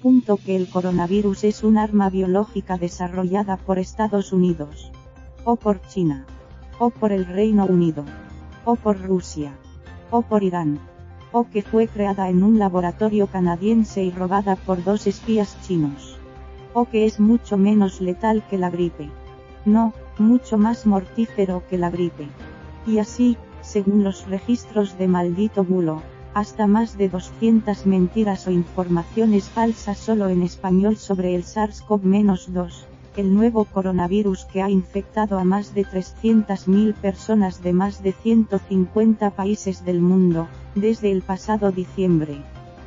Que el coronavirus es un arma biológica desarrollada por Estados Unidos, o por China, o por el Reino Unido, o por Rusia, o por Irán, o que fue creada en un laboratorio canadiense y robada por 2 espías chinos, o que es mucho menos letal que la gripe. No, mucho más mortífero que la gripe. Y así, según los registros de Maldito Bulo, hasta más de 200 mentiras o informaciones falsas solo en español sobre el SARS-CoV-2, el nuevo coronavirus que ha infectado a más de 300.000 personas de más de 150 países del mundo, desde el pasado diciembre.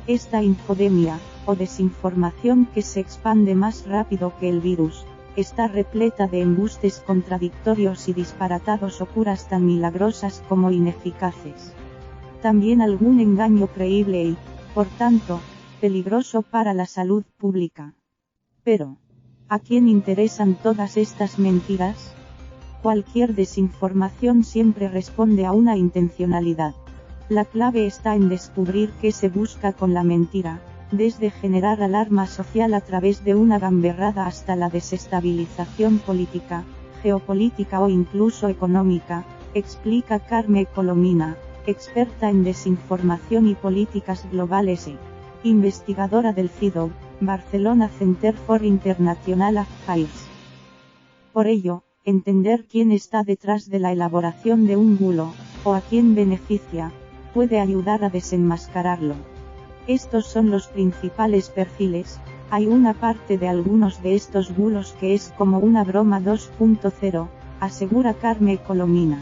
Esta infodemia, o desinformación que se expande más rápido que el virus, está repleta de embustes contradictorios y disparatados o curas tan milagrosas como ineficaces. También algún engaño creíble y, por tanto, peligroso para la salud pública. Pero, ¿a quién interesan todas estas mentiras? Cualquier desinformación siempre responde a una intencionalidad. La clave está en descubrir qué se busca con la mentira, desde generar alarma social a través de una gamberrada hasta la desestabilización política, geopolítica o incluso económica, explica Carme Colomina, experta en desinformación y políticas globales e investigadora del CIDO, Barcelona Center for International Affairs. Por ello, entender quién está detrás de la elaboración de un bulo, o a quién beneficia, puede ayudar a desenmascararlo. Estos son los principales perfiles. Hay una parte de algunos de estos bulos que es como una broma 2.0, asegura Carme Colomina.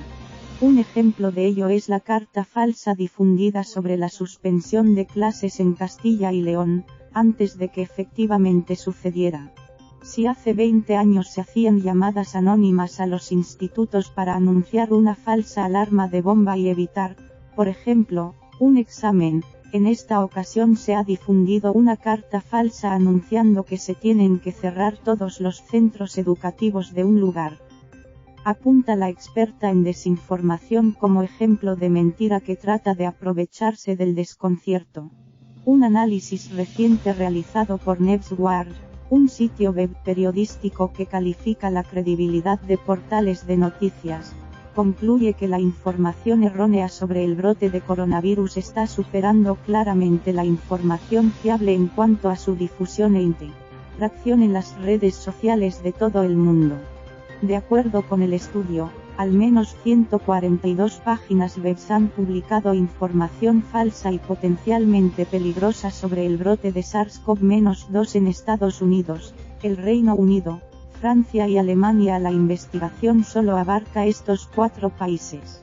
Un ejemplo de ello es la carta falsa difundida sobre la suspensión de clases en Castilla y León, antes de que efectivamente sucediera. Si hace 20 años se hacían llamadas anónimas a los institutos para anunciar una falsa alarma de bomba y evitar, por ejemplo, un examen, en esta ocasión se ha difundido una carta falsa anunciando que se tienen que cerrar todos los centros educativos de un lugar. Apunta la experta en desinformación como ejemplo de mentira que trata de aprovecharse del desconcierto. Un análisis reciente realizado por NewsWire, un sitio web periodístico que califica la credibilidad de portales de noticias, concluye que la información errónea sobre el brote de coronavirus está superando claramente la información fiable en cuanto a su difusión e interacción en las redes sociales de todo el mundo. De acuerdo con el estudio, al menos 142 páginas web han publicado información falsa y potencialmente peligrosa sobre el brote de SARS-CoV-2 en Estados Unidos, el Reino Unido, Francia y Alemania. La investigación solo abarca estos 4 países.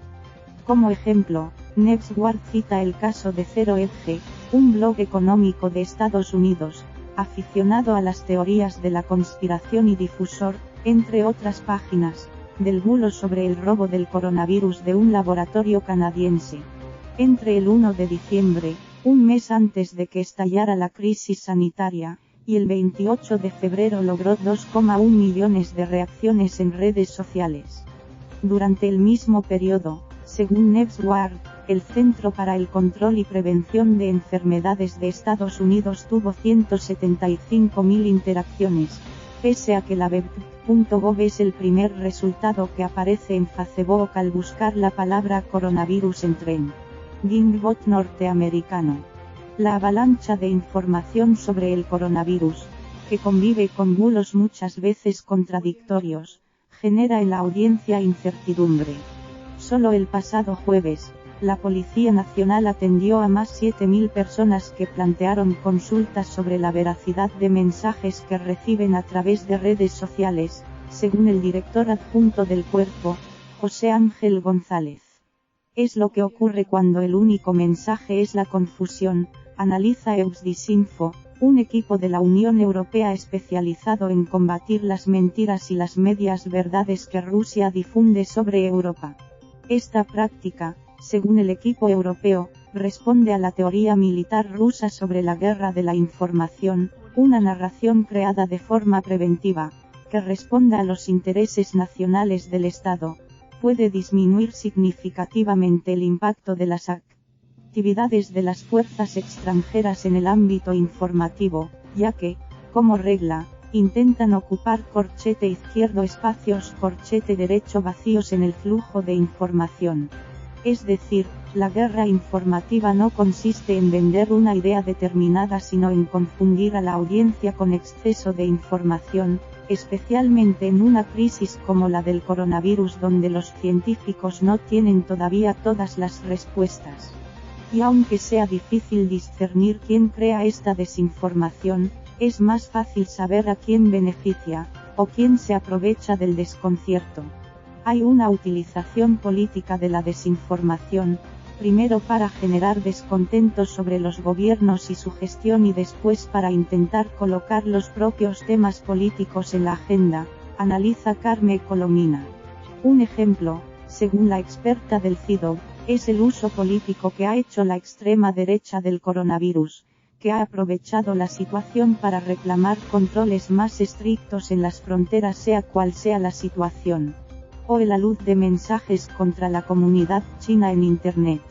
Como ejemplo, NewsWire cita el caso de Zero Hedge, un blog económico de Estados Unidos, aficionado a las teorías de la conspiración y difusor, entre otras páginas, del bulo sobre el robo del coronavirus de un laboratorio canadiense. Entre el 1 de diciembre, un mes antes de que estallara la crisis sanitaria, y el 28 de febrero logró 2,1 millones de reacciones en redes sociales. Durante el mismo periodo, según NewsWire, el Centro para el Control y Prevención de Enfermedades de Estados Unidos tuvo 175.000 interacciones, pese a que la web.gov es el primer resultado que aparece en Facebook al buscar la palabra coronavirus en Trending Bot norteamericano. La avalancha de información sobre el coronavirus, que convive con bulos muchas veces contradictorios, genera en la audiencia incertidumbre. Solo el pasado jueves, la Policía Nacional atendió a más 7.000 personas que plantearon consultas sobre la veracidad de mensajes que reciben a través de redes sociales, según el director adjunto del cuerpo, José Ángel González. Es lo que ocurre cuando el único mensaje es la confusión, analiza Eusdisinfo, un equipo de la Unión Europea especializado en combatir las mentiras y las medias verdades que Rusia difunde sobre Europa. Esta práctica, según el equipo europeo, responde a la teoría militar rusa sobre la guerra de la información, una narración creada de forma preventiva, que responda a los intereses nacionales del Estado, puede disminuir significativamente el impacto de las actividades de las fuerzas extranjeras en el ámbito informativo, ya que, como regla, intentan ocupar corchete izquierdo espacios corchete derecho vacíos en el flujo de información. Es decir, la guerra informativa no consiste en vender una idea determinada sino en confundir a la audiencia con exceso de información, especialmente en una crisis como la del coronavirus donde los científicos no tienen todavía todas las respuestas. Y aunque sea difícil discernir quién crea esta desinformación, es más fácil saber a quién beneficia, o quién se aprovecha del desconcierto. Hay una utilización política de la desinformación, primero para generar descontento sobre los gobiernos y su gestión y después para intentar colocar los propios temas políticos en la agenda, analiza Carme Colomina. Un ejemplo, según la experta del CIDO, es el uso político que ha hecho la extrema derecha del coronavirus, que ha aprovechado la situación para reclamar controles más estrictos en las fronteras sea cual sea la situación. O el alud de mensajes contra la comunidad china en Internet.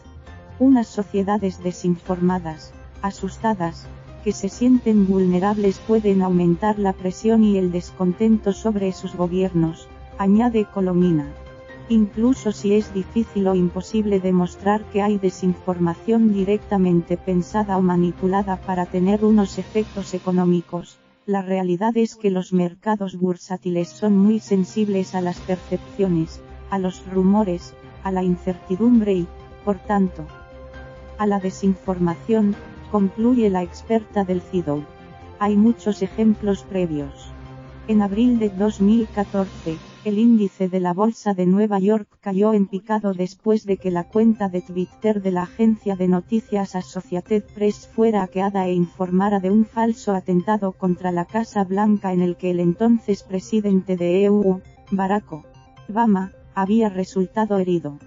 Unas sociedades desinformadas, asustadas, que se sienten vulnerables pueden aumentar la presión y el descontento sobre sus gobiernos, añade Colomina. Incluso si es difícil o imposible demostrar que hay desinformación directamente pensada o manipulada para tener unos efectos económicos, la realidad es que los mercados bursátiles son muy sensibles a las percepciones, a los rumores, a la incertidumbre y, por tanto, a la desinformación, concluye la experta del CIDO. Hay muchos ejemplos previos. En abril de 2014, el índice de la Bolsa de Nueva York cayó en picado después de que la cuenta de Twitter de la agencia de noticias Associated Press fuera hackeada e informara de un falso atentado contra la Casa Blanca en el que el entonces presidente de EU, Barack Obama, había resultado herido.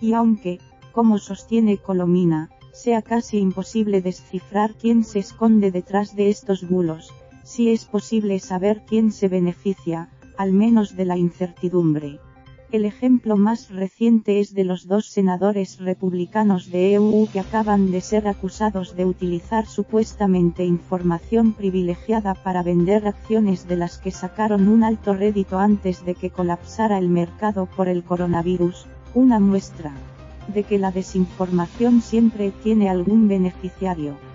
Y aunque, como sostiene Colomina, sea casi imposible descifrar quién se esconde detrás de estos bulos, sí es posible saber quién se beneficia, al menos de la incertidumbre. El ejemplo más reciente es de los dos senadores republicanos de EU que acaban de ser acusados de utilizar supuestamente información privilegiada para vender acciones de las que sacaron un alto rédito antes de que colapsara el mercado por el coronavirus, una muestra de que la desinformación siempre tiene algún beneficiario.